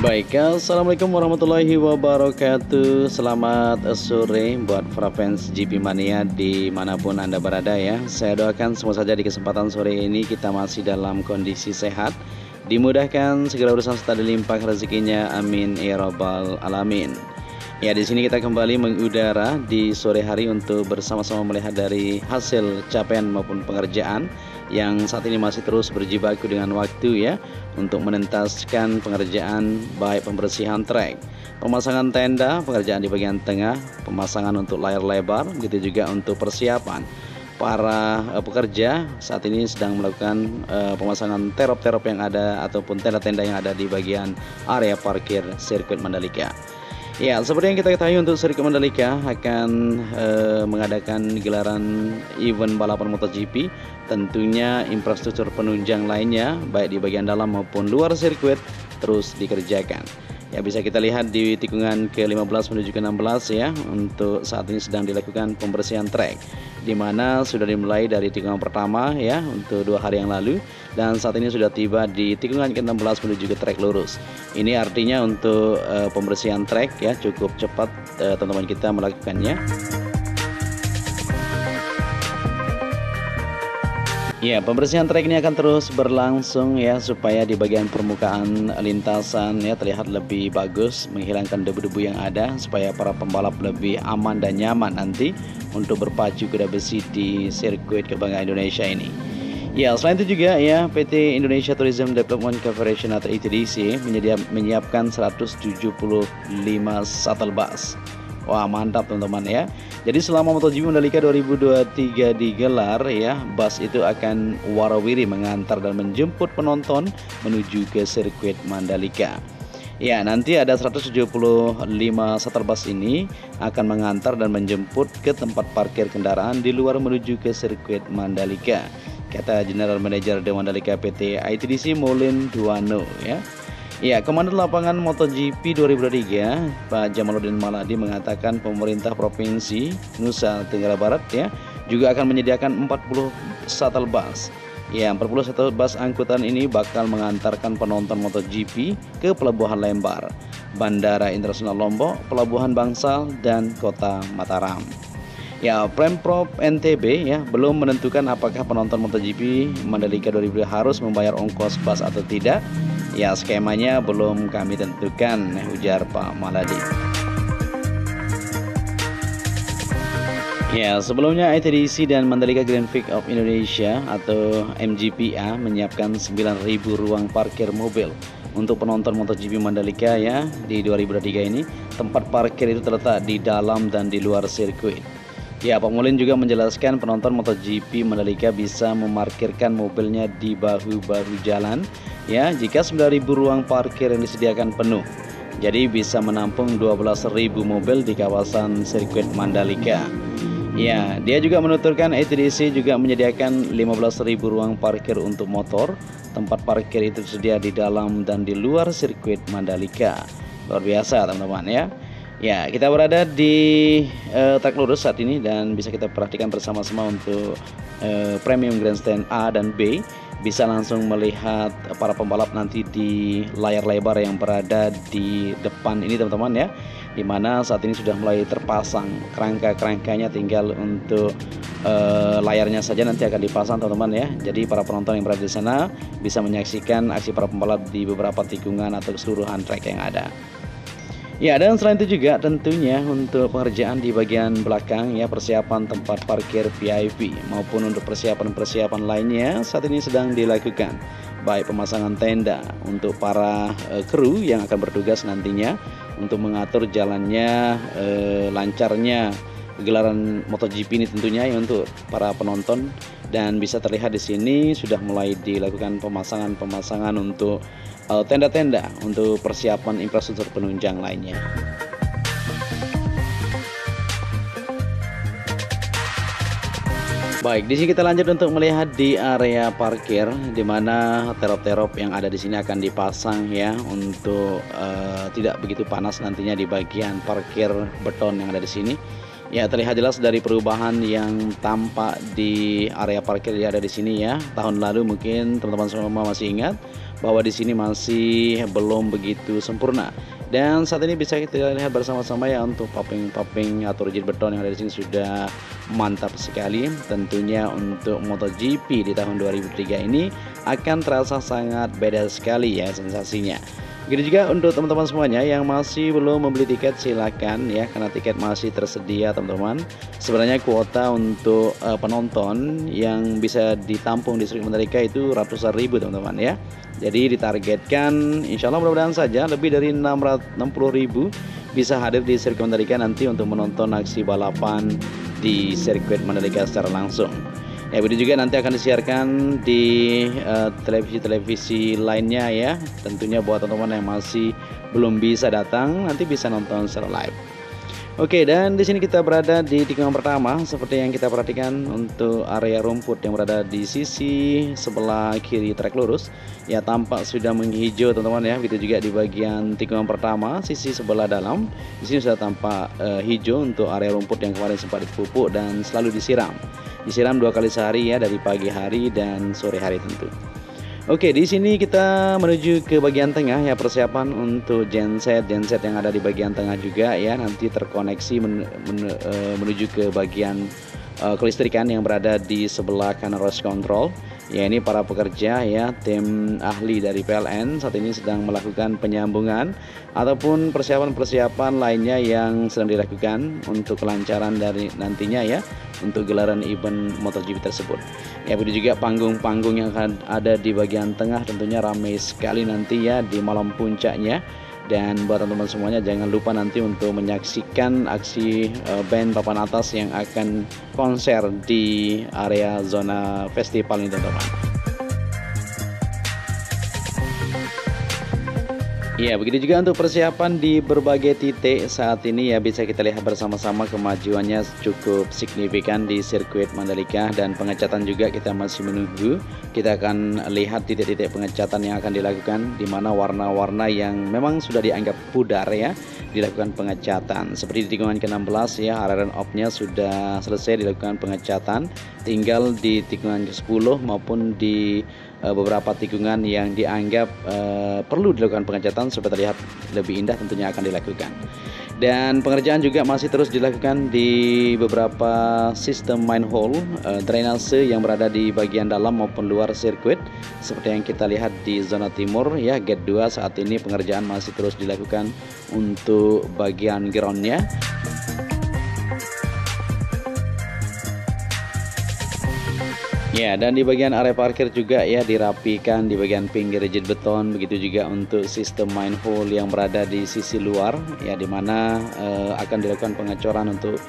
Baik, assalamualaikum warahmatullahi wabarakatuh. Selamat sore buat para fans GP Mania dimanapun Anda berada ya. Saya doakan semua saja di kesempatan sore ini kita masih dalam kondisi sehat, dimudahkan segala urusan serta dilimpah rezekinya, amin ya rabbal alamin. Ya, di sini kita kembali mengudara di sore hari untuk bersama-sama melihat dari hasil capaian maupun pengerjaan yang saat ini masih terus berjibaku dengan waktu ya, untuk menentaskan pengerjaan baik pembersihan trek, pemasangan tenda, pengerjaan di bagian tengah, pemasangan untuk layar lebar, begitu juga untuk persiapan para pekerja saat ini sedang melakukan pemasangan terop-terop yang ada ataupun tenda-tenda yang ada di bagian area parkir sirkuit Mandalika. Ya, seperti yang kita ketahui untuk sirkuit Mandalika akan mengadakan gelaran event balapan MotoGP. Tentunya infrastruktur penunjang lainnya baik di bagian dalam maupun luar sirkuit terus dikerjakan. Ya, bisa kita lihat di tikungan ke-15 menuju ke-16 ya, untuk saat ini sedang dilakukan pembersihan trek, di mana sudah dimulai dari tikungan pertama ya untuk 2 hari yang lalu, dan saat ini sudah tiba di tikungan ke-16 menuju ke trek lurus. Ini artinya untuk pembersihan trek ya cukup cepat teman-teman kita melakukannya. Ya, pembersihan trek ini akan terus berlangsung ya, supaya di bagian permukaan lintasan ya terlihat lebih bagus, menghilangkan debu-debu yang ada, supaya para pembalap lebih aman dan nyaman nanti untuk berpacu kuda besi di sirkuit kebanggaan Indonesia ini. Ya, selain itu juga ya, PT Indonesia Tourism Development Corporation atau ITDC menyiapkan 175 shuttle bus. Wah, mantap teman-teman ya. Jadi selama MotoGP Mandalika 2023 digelar ya, bus itu akan warawiri mengantar dan menjemput penonton menuju ke sirkuit Mandalika. Ya, nanti ada 175 shuttle bus ini akan mengantar dan menjemput ke tempat parkir kendaraan di luar menuju ke sirkuit Mandalika, kata General Manager The Mandalika PT ITDC Moulin Duano ya. Ya, Komandan Lapangan MotoGP 2023 Pak Jamaluddin Maladi mengatakan pemerintah Provinsi Nusa Tenggara Barat ya juga akan menyediakan 40 shuttle bus. Ya, 40 shuttle bus angkutan ini bakal mengantarkan penonton MotoGP ke Pelabuhan Lembar, Bandara Internasional Lombok, Pelabuhan Bangsal, dan Kota Mataram. Ya, Pemprov NTB ya belum menentukan apakah penonton MotoGP Mandalika 2023 harus membayar ongkos bus atau tidak. Ya, skemanya belum kami tentukan, ujar Pak Maladi. Ya, sebelumnya ITDC dan Mandalika Grand Prix of Indonesia atau MGPA menyiapkan 9.000 ruang parkir mobil untuk penonton MotoGP Mandalika ya di 2023 ini. Tempat parkir itu terletak di dalam dan di luar sirkuit. Ya, Pak Moulin juga menjelaskan penonton MotoGP Mandalika bisa memarkirkan mobilnya di bahu-bahu jalan ya jika 9.000 ruang parkir yang disediakan penuh. Jadi bisa menampung 12.000 mobil di kawasan sirkuit Mandalika. Ya, dia juga menuturkan ITDC juga menyediakan 15.000 ruang parkir untuk motor. Tempat parkir itu tersedia di dalam dan di luar sirkuit Mandalika. Luar biasa teman-teman ya. Ya, kita berada di trek lurus saat ini dan bisa kita perhatikan bersama-sama untuk Premium Grandstand A dan B. Bisa langsung melihat para pembalap nanti di layar lebar yang berada di depan ini teman-teman ya, dimana saat ini sudah mulai terpasang kerangka-kerangkanya, tinggal untuk layarnya saja nanti akan dipasang teman-teman ya. Jadi para penonton yang berada di sana bisa menyaksikan aksi para pembalap di beberapa tikungan atau keseluruhan trek yang ada. Ya, dan selain itu juga tentunya untuk pengerjaan di bagian belakang ya, persiapan tempat parkir VIP maupun untuk persiapan-persiapan lainnya saat ini sedang dilakukan. Baik pemasangan tenda untuk para kru yang akan bertugas nantinya untuk mengatur jalannya lancarnya gelaran MotoGP ini tentunya ya untuk para penonton. Dan bisa terlihat di sini sudah mulai dilakukan pemasangan untuk tenda-tenda untuk persiapan infrastruktur penunjang lainnya. Baik, di sini kita lanjut untuk melihat di area parkir, di mana terop-terop yang ada di sini akan dipasang ya untuk tidak begitu panas nantinya di bagian parkir beton yang ada di sini. Ya, terlihat jelas dari perubahan yang tampak di area parkir yang ada di sini ya. Tahun lalu mungkin teman-teman semua masih ingat bahwa di sini masih belum begitu sempurna. Dan saat ini bisa kita lihat bersama-sama ya untuk paving atau rigid beton yang ada di sini sudah mantap sekali. Tentunya untuk MotoGP di tahun 2003 ini akan terasa sangat beda sekali ya sensasinya. Begitu juga untuk teman-teman semuanya yang masih belum membeli tiket, silakan ya, karena tiket masih tersedia teman-teman. Sebenarnya kuota untuk penonton yang bisa ditampung di Sirkuit Mandalika itu ratusan ribu teman-teman ya. Jadi ditargetkan insya Allah mudah-mudahan saja lebih dari 660.000 bisa hadir di Sirkuit Mandalika nanti untuk menonton aksi balapan di Sirkuit Mandalika secara langsung. Ya, begitu juga nanti akan disiarkan di televisi-televisi lainnya ya. Tentunya buat teman-teman yang masih belum bisa datang nanti bisa nonton secara live. Oke, dan di sini kita berada di tikungan pertama seperti yang kita perhatikan untuk area rumput yang berada di sisi sebelah kiri trek lurus ya, tampak sudah menghijau teman-teman ya. Begitu juga di bagian tikungan pertama sisi sebelah dalam di sini sudah tampak hijau untuk area rumput yang kemarin sempat dipupuk dan selalu disiram 2 kali sehari ya, dari pagi hari dan sore hari tentu. Oke, di sini kita menuju ke bagian tengah ya, persiapan untuk genset yang ada di bagian tengah juga ya, nanti terkoneksi menuju ke bagian kelistrikan yang berada di sebelah kanan race control. Ya, ini para pekerja ya, tim ahli dari PLN saat ini sedang melakukan penyambungan ataupun persiapan-persiapan lainnya yang sedang dilakukan untuk kelancaran dari nantinya ya untuk gelaran event MotoGP tersebut. Ya, begitu juga panggung-panggung yang akan ada di bagian tengah tentunya ramai sekali nanti ya di malam puncaknya. Dan buat teman-teman semuanya jangan lupa nanti untuk menyaksikan aksi band papan atas yang akan konser di area zona festival ini teman-teman. Ya, begitu juga untuk persiapan di berbagai titik saat ini ya, bisa kita lihat bersama-sama kemajuannya cukup signifikan di Sirkuit Mandalika, dan pengecatan juga kita masih menunggu. Kita akan lihat titik-titik pengecatan yang akan dilakukan, di mana warna-warna yang memang sudah dianggap pudar ya dilakukan pengecatan. Seperti di tikungan ke-16 ya, area off-nya sudah selesai dilakukan pengecatan. Tinggal di tikungan ke-10 maupun di beberapa tikungan yang dianggap perlu dilakukan pengecatan supaya terlihat lebih indah tentunya akan dilakukan. Dan pengerjaan juga masih terus dilakukan di beberapa sistem manhole drainase yang berada di bagian dalam maupun luar sirkuit. Seperti yang kita lihat di zona timur ya, gate 2 saat ini pengerjaan masih terus dilakukan untuk bagian groundnya. Ya, dan di bagian area parkir juga ya dirapikan di bagian pinggir rigid beton, begitu juga untuk sistem manhole yang berada di sisi luar ya, dimana akan dilakukan pengecoran untuk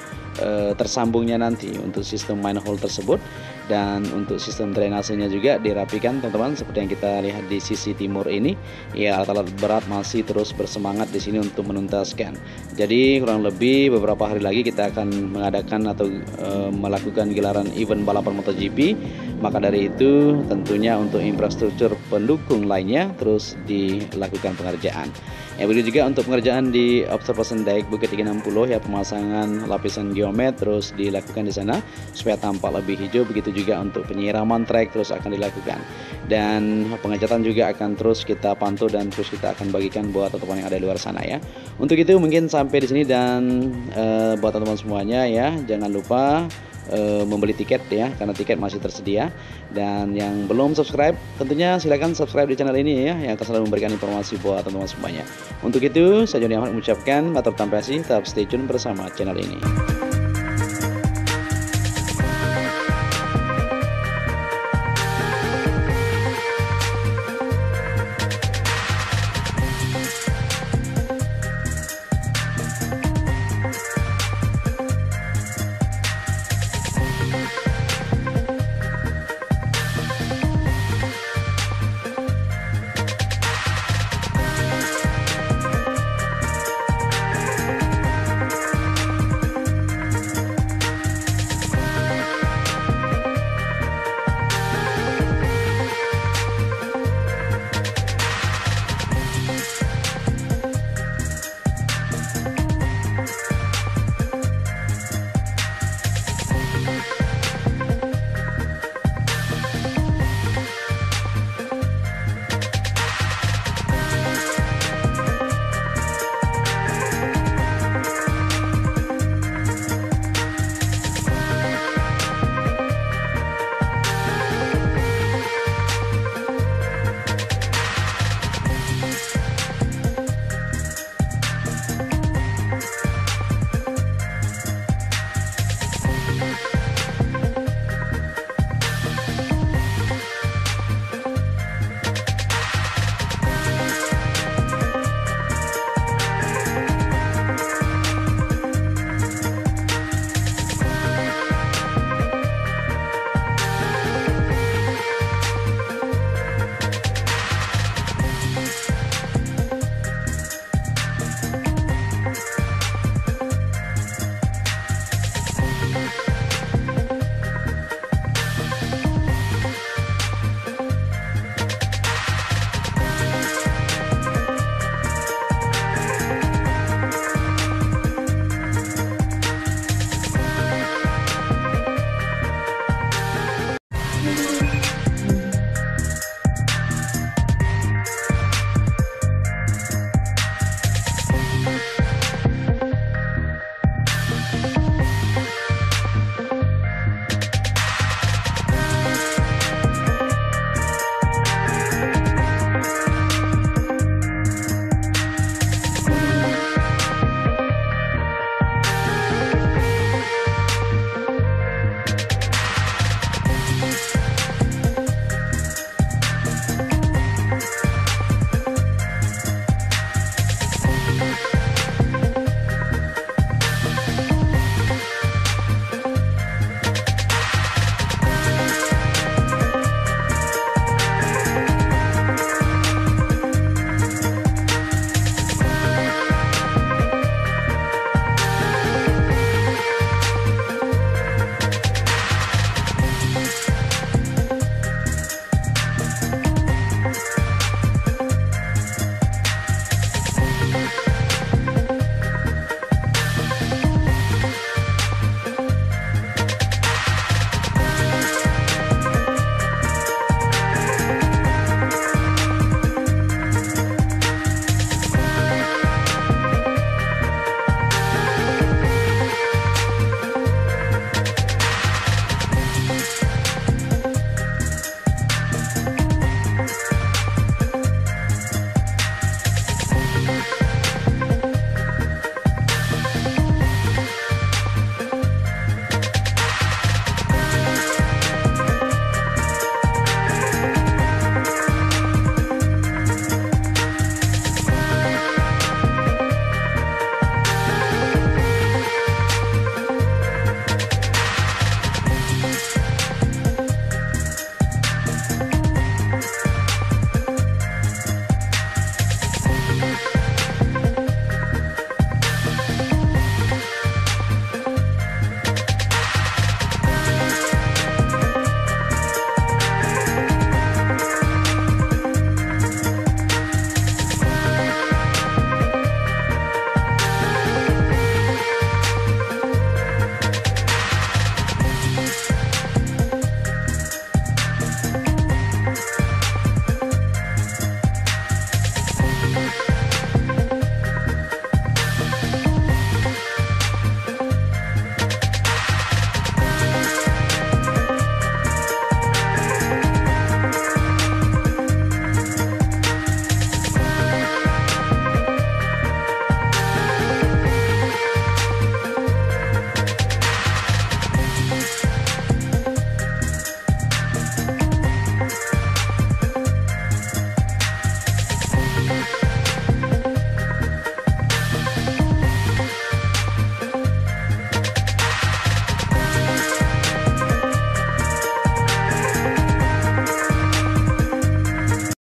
tersambungnya nanti untuk sistem manhole tersebut. Dan untuk sistem drainasenya juga dirapikan teman-teman, seperti yang kita lihat di sisi timur ini ya, alat-alat berat masih terus bersemangat di sini untuk menuntaskan. Jadi kurang lebih beberapa hari lagi kita akan mengadakan atau melakukan gelaran event balapan MotoGP. Maka dari itu tentunya untuk infrastruktur pendukung lainnya terus dilakukan pengerjaan. Ya, begitu juga untuk pengerjaan di observation deck Bukit 360 ya, pemasangan lapisan geomet terus dilakukan di sana supaya tampak lebih hijau. Begitu juga untuk penyiraman trek terus akan dilakukan, dan pengecatan juga akan terus kita pantau dan terus kita akan bagikan buat teman-teman yang ada di luar sana ya. Untuk itu mungkin sampai di sini, dan buat teman-teman semuanya ya jangan lupa membeli tiket ya, karena tiket masih tersedia. Dan yang belum subscribe tentunya silakan subscribe di channel ini ya, yang akan selalu memberikan informasi buat teman-teman semuanya. Untuk itu saya Joni Ahmad mengucapkan tetap tampasi, tetap stay tune bersama channel ini.